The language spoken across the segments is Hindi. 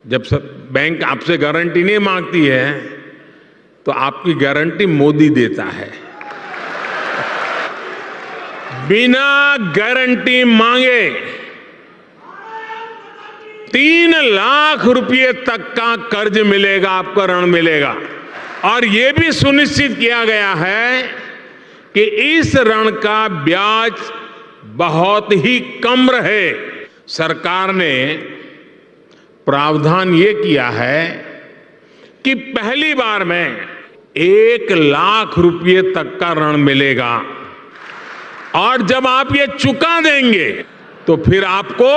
जब सब बैंक आपसे गारंटी नहीं मांगती है तो आपकी गारंटी मोदी देता है। बिना गारंटी मांगे 3 लाख रुपए तक का कर्ज मिलेगा, आपको ऋण मिलेगा। और यह भी सुनिश्चित किया गया है कि इस ऋण का ब्याज बहुत ही कम रहे। सरकार ने प्रावधान ये किया है कि पहली बार में 1 लाख रुपए तक का ऋण मिलेगा और जब आप ये चुका देंगे तो फिर आपको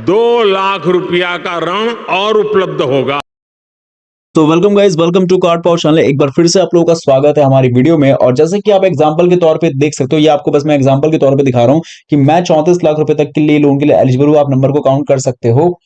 2 लाख रुपया का ऋण और उपलब्ध होगा। तो welcome guys, welcome to card power channel. एक बार फिर से आप लोगों का स्वागत है हमारी वीडियो में। और जैसे कि आप एग्जांपल के तौर पे देख सकते हो, ये आपको बस मैं एग्जांपल के तौर पे दिखा रहा हूं कि मैं 34 लाख रुपए तक के लिए लोन के लिए एलिजिबल हूं। आप नंबर को काउंट कर सकते हो।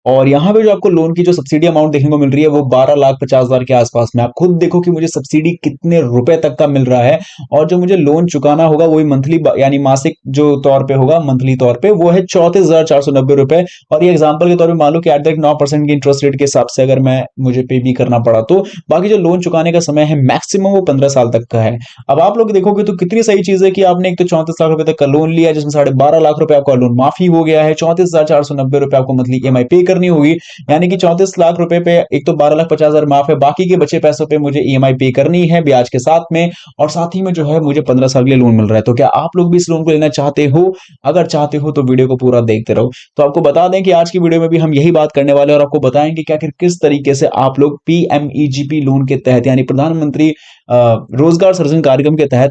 और यहाँ पे जो आपको लोन की जो सब्सिडी अमाउंट देखने को मिल रही है वो 12,50,000 के आसपास में। आप खुद देखो कि मुझे सब्सिडी कितने रुपए तक का मिल रहा है। और जो मुझे लोन चुकाना होगा वही मंथली यानी मासिक जो तौर पे होगा, मंथली तौर पे वो है 34,490 रुपए। और ये एग्जाम्पल के तौर पर मान लो कि 9% की इंटरेस्ट रेट के हिसाब से अगर मैं मुझे पे भी करना पड़ा तो बाकी जो लोन चुकाने का समय है मैक्सिमम वो 15 साल तक का है। अब आप लोग देखोगे तो कितनी सही चीज है कि आपने एक तो 34 लाख रुपए तक का लोन लिया जिसमें 12.5 लाख रुपए आपका लोन माफी हो गया है। 34,490 रुपए आपको मंथली ईएमआई पे करनी होगी। यानी कि 34 लाख रुपए पे एक तो 12,50,000 माफ है, बाकी के बचे पैसों पे मुझे ईएमआई पे करनी है ब्याज के साथ में। और साथ ही में जो है मुझे 15 साल के लिए लोन मिल रहा है। तो क्या आप लोग भी इस लोन को लेना चाहते हो? अगर चाहते हो तो वीडियो को पूरा देखते रहो। तो आपको बता दें कि आज की वीडियो में भी हम यही बात करने वाले हैं और आपको बताएंगे कि आखिर किस तरीके से आप लोग पीएमईजीपी लोन के तहत यानी प्रधानमंत्री रोजगार सृजन कार्यक्रम के तहत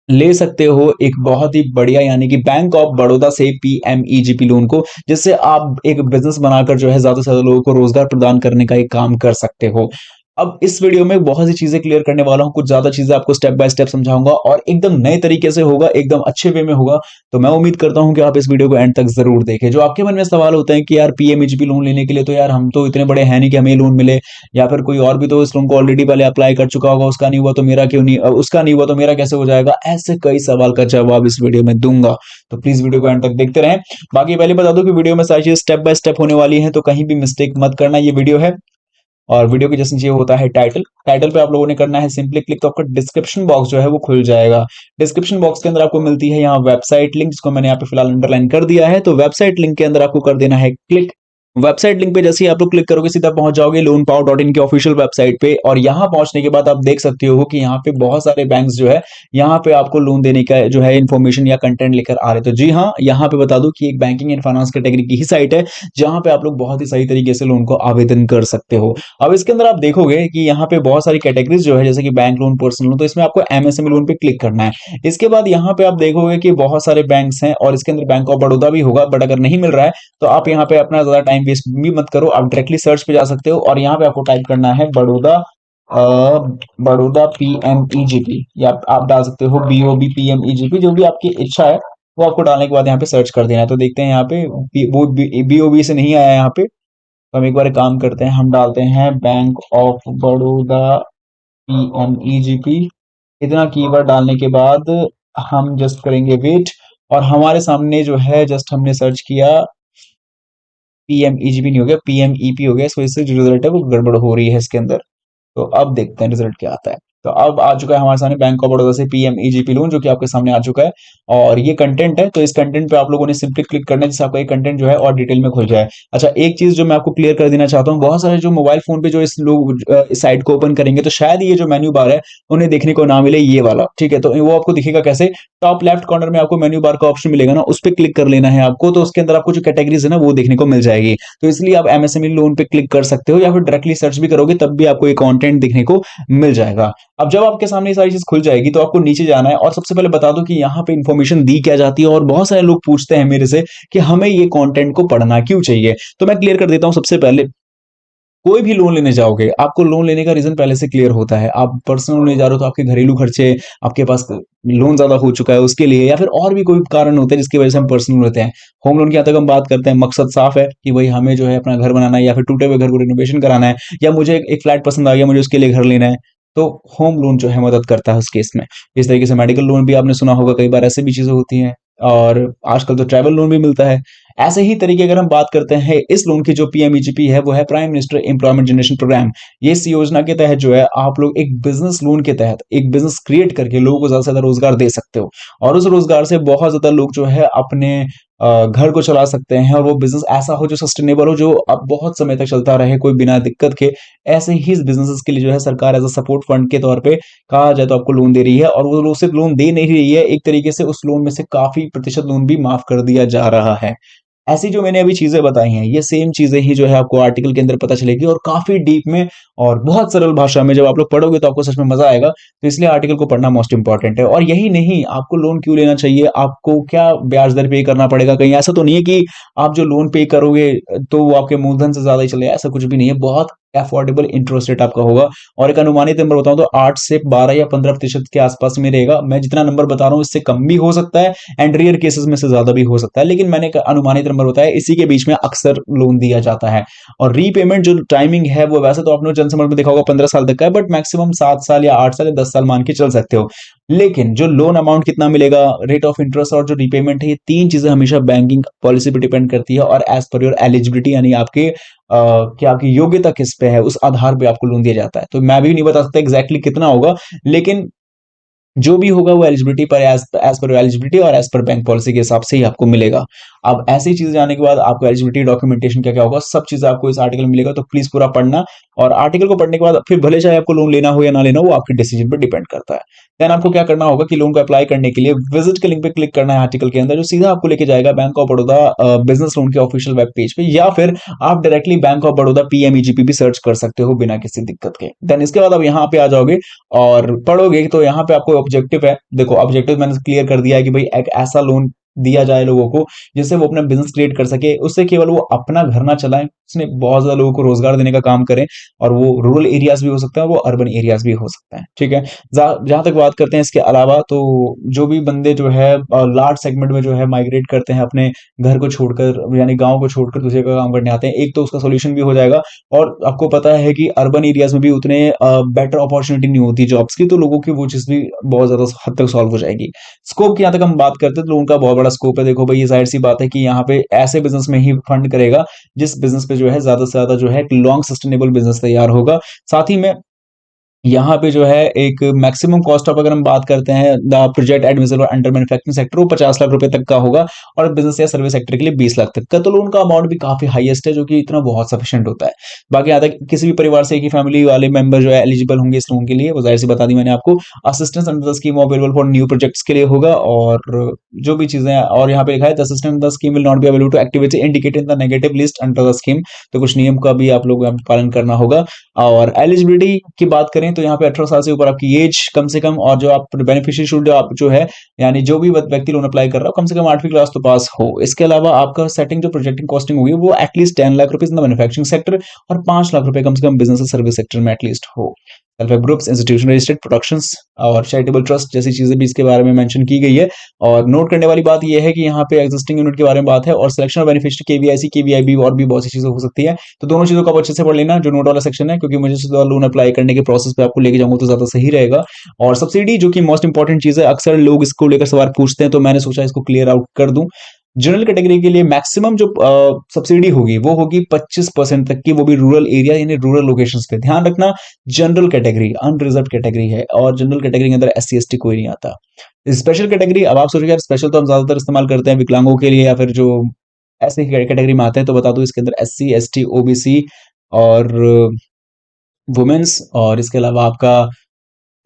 ले सकते हो एक बहुत ही बढ़िया यानी कि बैंक ऑफ बड़ौदा से पीएमईजीपी लोन को, जिससे आप एक बिजनेस बनाकर जो है ज्यादा से ज्यादा लोगों को रोजगार प्रदान करने का एक काम कर सकते हो। अब इस वीडियो में बहुत सी चीजें क्लियर करने वाला हूं, कुछ ज्यादा चीजें आपको स्टेप बाय स्टेप समझाऊंगा और एकदम नए तरीके से होगा, एकदम अच्छे वे में होगा। तो मैं उम्मीद करता हूं कि आप इस वीडियो को एंड तक जरूर देखें। जो आपके मन में सवाल होते हैं कि यार पीएमईजीपी लोन लेने के लिए तो यार हम तो इतने बड़े हैं नहीं कि हमें लोन मिले, या फिर कोई और भी तो इस लोन को ऑलरेडी पहले अप्लाई कर चुका होगा, उसका नहीं हुआ तो मेरा क्यों नहीं, उसका नहीं हुआ तो मेरा कैसे हो जाएगा, ऐसे कई सवाल का जवाब इस वीडियो में दूंगा। तो प्लीज वीडियो को एंड तक देखते रहें। बाकी पहले बता दो कि वीडियो में सारी चीज स्टेप बाय स्टेप होने वाली है, तो कहीं भी मिस्टेक मत करना। ये वीडियो है और वीडियो के जैसे नीचे होता है टाइटल, टाइटल पे आप लोगों ने करना है सिंपली क्लिक, तो आपका डिस्क्रिप्शन बॉक्स जो है वो खुल जाएगा। डिस्क्रिप्शन बॉक्स के अंदर आपको मिलती है यहाँ वेबसाइट लिंक, जिसको मैंने यहाँ पे फिलहाल अंडरलाइन कर दिया है। तो वेबसाइट लिंक के अंदर आपको कर देना है क्लिक। वेबसाइट लिंक पे जैसे ही आप लोग क्लिक करोगे सीधा पहुंच जाओगे loanpower.in की ऑफिशियल वेबसाइट पे। और यहां पहुंचने के बाद आप देख सकते हो कि यहाँ पे बहुत सारे बैंक्स जो है यहाँ पे आपको लोन देने का जो है इन्फॉर्मेशन या कंटेंट लेकर आ रहे। तो जी हाँ, यहाँ पे बता दूं कि एक बैंकिंग एंड फाइनेंस कैटेगरी की ही साइट है जहां पे आप लोग बहुत ही सही तरीके से लोन को आवेदन कर सकते हो। अब इसके अंदर आप देखोगे कि यहाँ पे बहुत सारी कैटेगरीज जो है जैसे कि बैंक लोन, पर्सनल लोन, तो इसमें आपको एमएसएमई लोन पे क्लिक करना है। इसके बाद यहाँ पे आप देखोगे कि बहुत सारे बैंक्स हैं और इसके अंदर बैंक ऑफ बड़ौदा भी होगा, बट अगर नहीं मिल रहा है तो आप यहाँ पे अपना ज्यादा टाइम वेस्ट भी मत करो, आप डायरेक्टली सर्च पे जा सकते हो और यहाँ पे आपको टाइप करना है बड़ौदा, बड़ौदा पीएमईजीपी, या आप डाल सकते हो बीओबी पीएमईजीपी, जो भी आपकी इच्छा है वो आपको डालने के बाद यहाँ पे सर्च कर देना है। तो देखते हैं यहाँ पे वो बीओबी से नहीं आया यहाँ पे। तो हम एक बार काम करते हैं, हम डालते हैं बैंक ऑफ बड़ौदा पीएमईजीपी। इतना कीवर्ड डालने के बाद हम जस्ट करेंगे वेट और हमारे सामने जो है जस्ट हमने सर्च किया पीएमईजीपी नहीं हो गया, पीएमईपी हो गया। इस वजह से जो रिजल्ट है वो गड़बड़ हो रही है इसके अंदर। तो अब देखते हैं रिजल्ट क्या आता है। तो अब आ चुका है हमारे सामने बैंक ऑफ बड़ौदा से पीएमईजीपी लोन, जो कि आपके सामने आ चुका है और ये कंटेंट है। तो इस कंटेंट पे आप लोगों ने सिंपली क्लिक करना है जिससे आपका ये कंटेंट जो है और डिटेल में खुल जाए। अच्छा, एक चीज जो मैं आपको क्लियर कर देना चाहता हूँ, बहुत सारे जो मोबाइल फोन पे जो इस लोग इस साइट को ओपन करेंगे तो शायद ये जो मेन्यू बार है उन्हें देखने को ना मिले ये वाला, ठीक है। तो वो आपको दिखेगा कैसे, टॉप लेफ्ट कॉर्नर में आपको मेन्यू बार का ऑप्शन मिलेगा ना, उस पर क्लिक कर लेना है आपको। तो उसके अंदर आपको जो कैटेगरीज है ना वो देखने को मिल जाएगी। तो इसलिए आप एमएसएमई लोन पे क्लिक कर सकते हो या फिर डायरेक्टली सर्च भी करोगे तब भी आपको ये कंटेंट दिखने को मिल जाएगा। अब जब आपके सामने सारी चीज खुल जाएगी तो आपको नीचे जाना है और सबसे पहले बता दो कि यहाँ पे इंफॉर्मेशन दी क्या जाती है। और बहुत सारे लोग पूछते हैं मेरे से कि हमें ये कंटेंट को पढ़ना क्यों चाहिए, तो मैं क्लियर कर देता हूं। सबसे पहले कोई भी लोन लेने जाओगे आपको लोन लेने का रीजन पहले से क्लियर होता है। आप पर्सनल लोन ले जा रहे हो तो आपके घरेलू खर्चे, आपके पास लोन ज्यादा हो चुका है उसके लिए, या फिर और भी कोई कारण होते हैं जिसकी वजह से हम पर्सनल लेते हैं। होम लोन की यहाँ तक हम बात करते हैं, मकसद साफ है कि भाई हमें जो है अपना घर बनाना है या फिर टूटे हुए घर को रिनोवेशन कराना है, या मुझे एक फ्लैट पसंद आ गया मुझे उसके लिए घर लेना है। तो होम लोन जो है मदद करता है उस केस में। इस तरीके से मेडिकल लोन भी आपने सुना होगा, कई बार ऐसे भी चीजें होती हैं। और आजकल तो ट्रैवल लोन भी मिलता है। ऐसे ही तरीके अगर हम बात करते हैं इस लोन की, जो पीएमईजीपी है वो है prime minister employment generation programme. ये इस योजना के तहत जो है आप लोग एक बिजनेस लोन के तहत एक बिजनेस क्रिएट करके लोगों को ज्यादा से ज्यादा रोजगार दे सकते हो, और उस रोजगार से बहुत ज्यादा लोग जो है अपने घर को चला सकते हैं, और वो बिजनेस ऐसा हो जो सस्टेनेबल हो, जो अब बहुत समय तक चलता रहे कोई बिना दिक्कत के। ऐसे ही इस बिजनेसेस के लिए जो है सरकार एज अ सपोर्ट फंड के तौर पे कहा जाए तो आपको लोन दे रही है, और वो लोग सिर्फ लोन दे नहीं रही है, एक तरीके से उस लोन में से काफी प्रतिशत लोन भी माफ कर दिया जा रहा है। ऐसी जो मैंने अभी चीजें बताई हैं, ये सेम चीजें ही जो है आपको आर्टिकल के अंदर पता चलेगी, और काफी डीप में और बहुत सरल भाषा में जब आप लोग पढ़ोगे तो आपको सच में मजा आएगा। तो इसलिए आर्टिकल को पढ़ना मोस्ट इंपॉर्टेंट है। और यही नहीं, आपको लोन क्यों लेना चाहिए, आपको क्या ब्याज दर पे करना पड़ेगा, कहीं ऐसा तो नहीं है कि आप जो लोन पे करोगे तो वो आपके मूलधन से ज्यादा ही चलेगा, ऐसा कुछ भी नहीं है। बहुत अफोर्डेबल इंटरेस्ट रेट आपका होगा, और एक अनुमानित नंबर बताऊं तो 8 से 12 या 15% के आसपास में रहेगा। मैं जितना नंबर बता रहा हूं इससे कम भी हो सकता है, एंड रेयर केसेस में से ज्यादा भी हो सकता है, लेकिन मैंने एक अनुमानित नंबर बताया, इसी के बीच में अक्सर लोन दिया जाता है। और रीपेमेंट जो टाइमिंग है वो वैसे तो आपने जनसमझ में देखा होगा 15 साल तक का है, बट मैक्सिमम 7 साल या 8 साल या 10 साल मान के चल सकते हो। लेकिन जो लोन अमाउंट कितना मिलेगा, रेट ऑफ इंटरेस्ट और जो रीपेमेंट है, ये तीन चीजें हमेशा बैंकिंग पॉलिसी पे डिपेंड करती है, और एज पर योर एलिजिबिलिटी, यानी आपके कि आपकी योग्यता किस पे है, उस आधार पे आपको लोन दिया जाता है। तो मैं भी नहीं बता सकता एग्जैक्टली कितना होगा, लेकिन जो भी होगा वो एलिजिबिलिटी पर एज पर एलिजिबिलिटी और एज पर बैंक पॉलिसी के हिसाब से ही आपको मिलेगा। अब ऐसी चीजें जाने के बाद आपको एलिजिबिलिटी डॉक्यूमेंटेशन क्या क्या होगा, सब चीजें आपको इस आर्टिकल में मिलेगा, तो प्लीज पूरा पढ़ना। और आर्टिकल को पढ़ने के बाद फिर भले चाहे आपको लोन लेना हो या ना लेना हो, वो आपके डिसीजन पर डिपेंड करता है। देन आपको क्या करना होगा कि लोन को अप्लाई करने के लिए विजिट के लिंक पे क्लिक करना है आर्टिकल के अंदर, जो सीधा आपको लेके जाएगा bank of Baroda business loan के ऑफिशियल वेब पेज पे, या फिर आप directly bank of Baroda PMEGP भी सर्च कर सकते हो बिना किसी दिक्कत के। देन इसके बाद आप यहाँ पे आ जाओगे और पढ़ोगे, तो यहाँ पे आपको ऑब्जेक्टिव है। देखो ऑब्जेक्टिव मैंने क्लियर कर दिया है कि भाई एक ऐसा लोन दिया जाए लोगों को जिससे वो अपना बिजनेस क्रिएट कर सके, उससे केवल वो अपना घर ना चलाएं, उसने बहुत ज्यादा लोगों को रोजगार देने का काम करें, और वो रूरल एरियाज भी हो सकता है, वो अर्बन एरियाज भी हो सकता है। ठीक है, जहां तक बात करते हैं इसके अलावा, तो जो भी बंदे जो है लार्ज सेगमेंट में जो है माइग्रेट करते हैं अपने घर को छोड़कर, यानी गांव को छोड़कर दूसरे का काम करने आते हैं, एक तो उसका सोल्यूशन भी हो जाएगा। और आपको पता है कि अर्बन एरियाज में भी उतने बेटर अपॉर्चुनिटी नहीं होती जॉब्स की, तो लोगों की वो चीज भी बहुत ज्यादा हद तक सॉल्व हो जाएगी। स्कोप की यहाँ तक हम बात करते हैं तो उनका बहुत बड़ा स्कोप है। देखो भाई, ये जाहिर सी बात है कि यहाँ पे ऐसे बिजनेस में ही फंड करेगा जिस बिजनेस पे जो है ज्यादा से ज्यादा जो है एक लॉन्ग सस्टेनेबल बिजनेस तैयार होगा। साथ ही में यहाँ पे जो है एक मैक्सिमम कॉस्ट ऑफ, अगर हम बात करते हैं the project admissible under manufacturing sector, वो 50 लाख रुपए तक का होगा, और बिजनेस या सर्विस सेक्टर के लिए 20 लाख तक का। तो लोन का अमाउंट भी काफी हाईएस्ट है, जो कि इतना बहुत सफिशिएंट होता है। बाकी यहाँ तक किसी भी परिवार से एक ही फैमिली वाले मेंबर जो है एलिजिबल होंगे इस लोन के लिए, वो जाहिर सी बता दी मैंने आपको। Assistance under the scheme available for new projects के लिए होगा, और जो भी चीजें, और यहाँ पे लिखा है the assistance the scheme will not be available to activity indicated in the negative list under the scheme. तो कुछ नियम का भी आप लोग यहाँ पे पालन करना होगा। और एलिजिबिलिटी की बात करें तो यहाँ पे 18 साल से ऊपर आपकी एज कम से कम, और जो आप बेनिफिशियरी शुड आप जो है, यानी जो भी व्यक्ति लोन अप्लाई कर रहा हो, कम से कम 8वीं क्लास तो पास हो। इसके अलावा आपका सेटिंग जो प्रोजेक्टिंग कॉस्टिंग होगी वो at least 10 lakh rupees in the manufacturing sector, और 5 लाख रुपए कम से कम बिजनेस सर्विस सेक्टर में एटलीस्ट हो। Self help groups, institution registered productions और चैरिटेबल ट्रस्ट जैसी चीजें भी इसके बारे में मेंशन की गई है। और नोट करने वाली बात यह है कि यहाँ पे एग्जिस्टिंग यूनिट के बारे में बात है, और सिलेक्शन ऑफ बेनिफिशियरी केवीआईसी केवीआईबी और भी बहुत सी चीजें हो सकती है। तो दोनों चीजों को आप अच्छे से पढ़ लेना, जो नोट वाला सेक्शन है, क्योंकि मुझे लोन अप्लाई करने के प्रोसेस पे आपको लेके जाऊंगा तो ज्यादा सही रहेगा। और सब्सिडी जो कि मोस्ट इंपॉर्टेंट चीज है, अक्सर लोग इसको लेकर सवाल पूछते हैं, तो मैंने सोचा इसको क्लियर आउट कर दूं। जनरल कैटेगरी के लिए मैक्सिमम जो सब्सिडी होगी वो होगी 25% तक की, वो भी रूरल एरिया यानी रूरल लोकेशंस पे। ध्यान रखना, जनरल कैटेगरी अनरिजर्व कैटेगरी है, और जनरल कैटेगरी के अंदर एससी एसटी कोई नहीं आता। स्पेशल कैटेगरी, अब आप सोचोगे यार स्पेशल तो हम ज्यादातर इस्तेमाल करते हैं विकलांगों के लिए, या फिर जो ऐसे कैटेगरी में आते हैं, तो बता दूं इसके अंदर एससी एसटी ओबीसी और वुमेन्स, और इसके अलावा आपका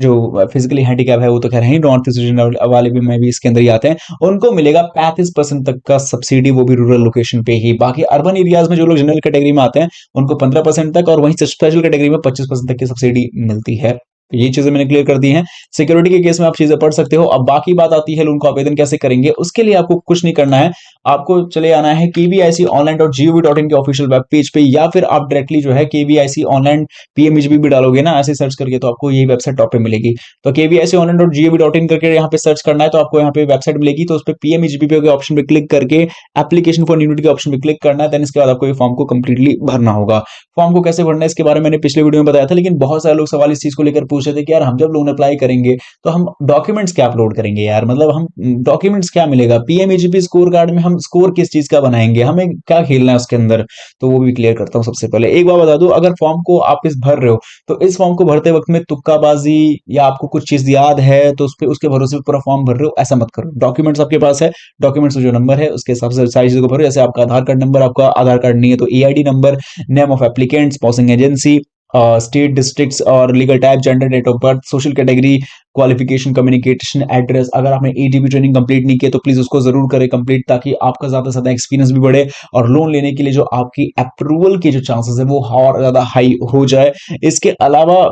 जो फिजिकली हैंडीकैप है वो तो खैर है ही, नॉर्थ ईस्ट रीजन वाले भी में भी इसके अंदर ही आते हैं, उनको मिलेगा 35% तक का सब्सिडी, वो भी रूरल लोकेशन पे ही। बाकी अर्बन एरियाज में जो लोग जनरल कैटेगरी में आते हैं उनको 15% तक, और वहीं स्पेशल कैटेगरी में 25% तक की सब्सिडी मिलती है। तो ये चीजें मैंने क्लियर कर दी हैं। सिक्योरिटी के केस में आप चीजें पढ़ सकते हो। अब बाकी बात आती है लोन को आवेदन कैसे करेंगे। उसके लिए आपको कुछ नहीं करना है, आपको चले आना है kviconline.gov.in के ऑफिशियल वेब पेज पे, या फिर आप डायरेक्टली जो है kvic ऑनलाइन पीएमईजीपी भी डालोगे ना ऐसे सर्च करके, तो आपको यही वेबसाइट टॉप पे मिलेगी। तो kviconline.gov.in करके यहाँ पे सर्च करना है, तो आपको यहाँ पे वेबसाइट मिलेगी, तो उस पर पीएमईजीपी के ऑप्शन पे क्लिक करके एप्लीकेशन फॉर यूनिट के ऑप्शन पे क्लिक करना है। देन इसके बाद आपको ये फॉर्म को कंप्लीटली भरना होगा। फॉर्म को कैसे भरना है इसके बारे में मैंने पिछले वीडियो में बताया था, लेकिन बहुत सारे लोग सवाल इस चीज को लेकर सोच रहे थे कि यार हम जब लोन अप्लाई करेंगे तो हम डॉक्यूमेंट्स क्या अपलोड करेंगे यार, मतलब हम डॉक्यूमेंट्स क्या मिलेगा, पीएमईजीपी स्कोर कार्ड में हम स्कोर किस चीज का बनाएंगे, हमें क्या खेलना है उसके अंदर। तो वो भी क्लियर करता हूँ। सबसे पहले एक बात बता दूं, अगर फॉर्म को आप इस भर रहे हो तो इस फॉर्म को भरते वक्त में तुक्काबाजी या आपको कुछ चीज याद है तो उसके भरोसे पे पूरा फॉर्म भर रहे हो, ऐसा मत करो। डॉक्यूमेंट्स आपके पास है, डॉक्यूमेंट्स में जो नंबर है उसके हिसाब से सारी चीजों को भरो। जैसे आपका आधार कार्ड नंबर, आपका आधार कार्ड नहीं है तो EID number, name of applicant, sponsoring agency, state, districts और legal type, gender, date of birth, social category, qualification, communication, address. अगर आपने एडीबी ट्रेनिंग कंप्लीट नहीं किया तो प्लीज उसको जरूर करें कंप्लीट, ताकि आपका ज्यादा से ज्यादा एक्सपीरियंस भी बढ़े और लोन लेने के लिए जो आपकी अप्रूवल के जो चांसेस है वो और ज्यादा हाई हो जाए। इसके अलावा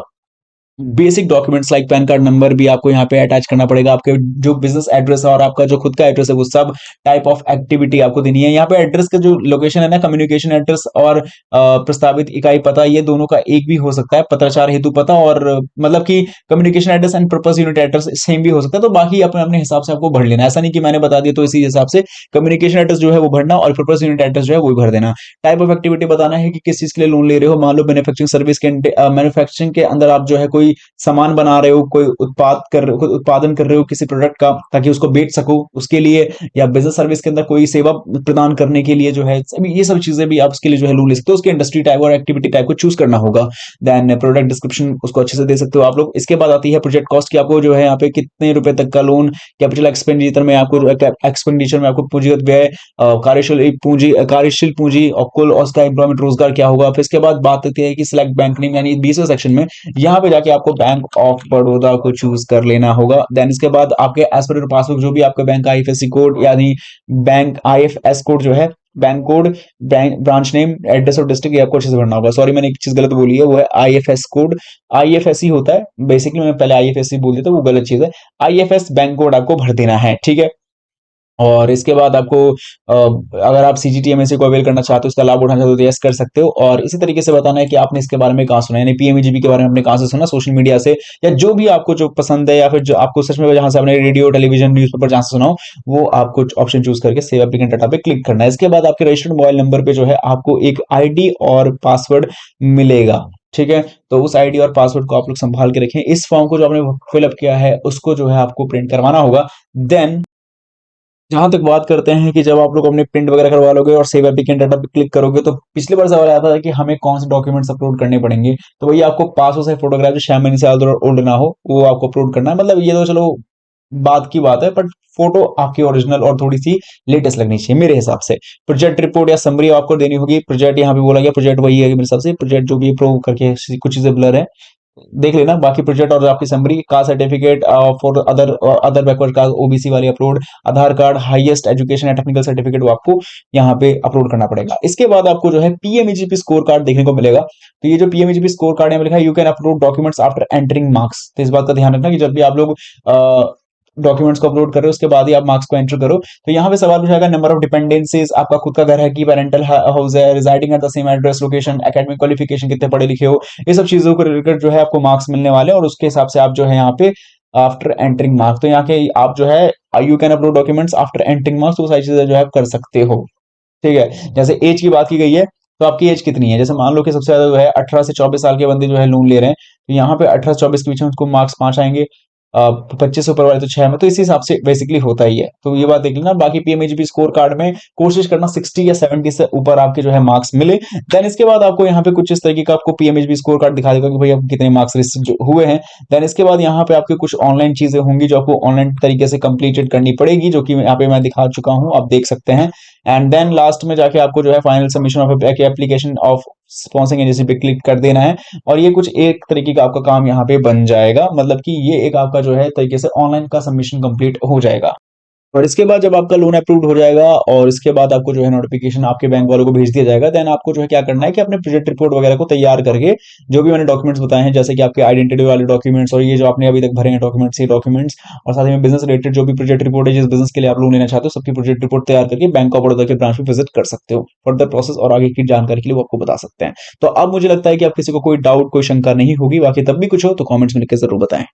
basic documents like pan card number भी आपको यहाँ पे अटैच करना पड़ेगा। आपके जो बिजनेस एड्रेस है और आपका जो खुद का एड्रेस है वो सब टाइप ऑफ एक्टिविटी आपको देनी है। यहाँ पे एड्रेस का जो लोकेशन है ना, कम्युनिकेशन एड्रेस और प्रस्तावित इकाई पता, ये दोनों का एक भी हो सकता है। पत्राचार हेतु पता और मतलब कि communication address and purpose unit address same भी हो सकता है। तो बाकी अपने अपने हिसाब से आपको भर लेना, ऐसा नहीं कि मैंने बता दिया तो इसी हिसाब से कम्युनिकेशन एड्रेस जो है वो भरना और पर्पस यूनिट एड्रेस जो है वो भी भर देना। टाइप ऑफ एक्टिविटी बताना है कि किस चीज के लिए लोन ले रहे हो। मान लो मैन्युफैक्चरिंग सर्विस के मैन्युफैक्चरिंग के अंदर आप जो है कोई सामान बना रहे हो, कोई उत्पादन कर रहे हो किसी प्रोडक्ट का ताकि उसको बेच सको उसके लिए, या बिजनेस सर्विस के अंदर कोई सेवा प्रदान करने के लिए जो है, ये सब चीजें भी आप उसके लिए जो है लोन ले सकते हो। उसके इंडस्ट्री टाइप और एक्टिविटी टाइप को चूज करना होगा। देन प्रोडक्ट डिस्क्रिप्शन उसको अच्छे से दे सकते हो आप लोग। इसके बाद आती है प्रोजेक्ट कॉस्ट की, आपको जो है यहाँ पे कितने रुपए तक का लोन, कैपिटल एक्सपेंडिचर में आपको पूंजीगत व्यय, कार्यशील पूंजी और कुल और उसका एम्प्लॉयमेंट रोजगार क्या होगा। फिर इसके बाद बात आती है कि सिलेक्ट बैंक नेम, यानी 20वें सेक्शन में यहाँ पे जाके आपको बैंक ऑफ बड़ौदा को चूज कर लेना होगा। देन इसके बाद आपके एज पर पासबुक जो भी आपका बैंक का आईएफएससी कोड यानी बैंक आईएफएस कोड जो है, bank code, bank branch name, address और डिस्ट्रिक्ट, ये आपको अच्छे से भरना होगा। सॉरी मैंने एक चीज गलत बोली है, वो है आईएफएस कोड। आईएफएससी होता है बेसिकली, मैं पहले आईएफएससी बोल देता, वो गलत चीज है। आईएफएस बैंक कोड आपको भर देना है, ठीक है। और इसके बाद आपको अगर आप सीजीटीएमएससी को अवेल करना चाहते हो, इसका लाभ उठाना चाहते हो तो यस कर सकते हो। और इसी तरीके से बताना है कि आपने इसके बारे में कहाँ सुना, यानी पीएमईजीपी के बारे में आपने कहाँ से सुना, सोशल मीडिया से, या जो भी आपको जो पसंद है, या फिर जो आपको सच में जहां से आपने रेडियो, टेलीविजन, न्यूज़पेपर जहां से सुना हो, वो आपको ऑप्शन चूज करके सेव एप्लीकेंट डाटा पे क्लिक करना है। इसके बाद आपके रजिस्टर्ड मोबाइल नंबर पे जो है आपको एक आईडी और पासवर्ड मिलेगा, ठीक है। तो उस आईडी और पासवर्ड को आप लोग संभाल के रखें। इस फॉर्म को जो आपने फिलअप किया है उसको जो है आपको प्रिंट करवाना होगा। देन जहां तक बात करते हैं कि जब आप लोग अपने प्रिंट वगैरह करवा लोगे और सेव एप्लीकेंट डाटा पे क्लिक करोगे तो पिछले बार सवाल आया था कि हमें कौन से डॉक्यूमेंट्स अपलोड करने पड़ेंगे। तो वही आपको पासपोर्ट साइज फोटोग्राफ जो 6 महीने से ओल्ड ना हो वो आपको अपलोड करना है। मतलब ये तो चलो बात की बात है, बट फोटो आपकी ओरिजिनल और थोड़ी सी लेटेस्ट लगनी चाहिए मेरे हिसाब से। प्रोजेक्ट रिपोर्ट या समरी आपको देनी होगी। प्रोजेक्ट यहाँ पे बोला गया, प्रोजेक्ट वही है मेरे हिसाब से। प्रोजेक्ट जो भी प्रूव करके कुछ चीजें ब्लर है देख लेना। बाकी प्रोजेक्ट और आपकी summary, caste certificate for other backward caste OBC वाली अपलोड, आधार कार्ड, हाईएस्ट एजुकेशन या टेक्निकल सर्टिफिकेट वो आपको यहाँ पे अपलोड करना पड़ेगा। इसके बाद आपको जो है पीएमईजीपी स्कोर कार्ड देखने को मिलेगा। तो ये जो पीएमईजीपी स्कोर कार्ड है लिखा है you can upload documents after entering marks. तो इस बात का ध्यान रखना कि जब भी आप लोग डॉक्यूमेंट्स को अपलोड कर रहे हो उसके बाद ही आप मार्क्स को एंटर करो। तो यहाँ पे सवाल पूछा नंबर ऑफ डिपेंडेंसीज, आपका खुद का घर है कि पेरेंटल हाउस है, residing at the same address location, academic qualification कितने पढ़े लिखे हो, ये सब चीजों को रिलेटेड जो है आपको मार्क्स मिलने वाले हैं। और उसके हिसाब से आप जो है यहाँ पे आफ्टर एंटरिंग मार्क्स, तो यहाँ के आप जो है you can upload documents after entering marks, तो सारी चीजें जो है कर सकते हो, ठीक है। जैसे एज की बात की गई है तो आपकी एज कितनी है, जैसे मान लो कि सबसे ज्यादा जो है 18 से 24 साल के बंदे जो है लोन ले रहे हैं, तो यहाँ पे 18 से 24 के बीच में उसको मार्क्स 5 आएंगे, 25 से ऊपर वाले तो 6 में, तो इसी हिसाब से बेसिकली होता ही है। तो ये बात देख लेना। बाकी पीएमईजीपी स्कोर कार्ड में कोशिश करना 60 या 70 से ऊपर आपके जो है मार्क्स मिले। देन इसके बाद आपको यहाँ पे कुछ इस तरीके का आपको पीएमईजीपी स्कोर कार्ड दिखा देगा कि भाई आपको कितने मार्क्स रिसीव हुए हैं। देन इसके बाद यहाँ पे आपके कुछ ऑनलाइन चीजें होंगी जो आपको ऑनलाइन तरीके से कंप्लीटेड करनी पड़ेगी, जो कि यहाँ पे मैं दिखा चुका हूँ, आप देख सकते हैं। एंड देन लास्ट में जाके आपको जो है final submission of application of sponsoring agency पे क्लिक कर देना है। और ये कुछ एक तरीके का आपका काम यहाँ पे बन जाएगा, मतलब कि ये एक आपका जो है तरीके से ऑनलाइन का सबमिशन कंप्लीट हो जाएगा। और इसके बाद जब आपका लोन अप्रूव्ड हो जाएगा और इसके बाद आपको जो है नोटिफिकेशन आपके बैंक वालों को भेज दिया जाएगा, देन आपको जो है क्या करना है कि अपने प्रोजेक्ट रिपोर्ट वगैरह को तैयार करके जो भी मैंने डॉक्यूमेंट्स बताए हैं, जैसे कि आपके आइडेंटिटी वाले डॉक्यूमेंट्स और ये जो आपने अभी तक भरे हैं डॉक्यूमेंट्स, ये डॉक्यूमेंट्स, और साथ ही में बिजनेस रिलेटेड जो भी प्रोजेक्ट रिपोर्ट है जिस बिजनेस के लिए आप लोन लेना चाहते हो सबकी प्रोजेक्ट रिपोर्ट तैयार करके बैंक ऑफ बड़ौदा के ब्रांच में विजिट कर सकते हो। फर्दर प्रोसेस और आगे की जानकारी के लिए वो आपको बता सकते हैं। तो अब मुझे लगता है कि आप किसी को कोई डाउट, कोई शंका नहीं होगी। बाकी तब भी कुछ हो तो कॉमेंट्स में लिख के जरूर बताएं।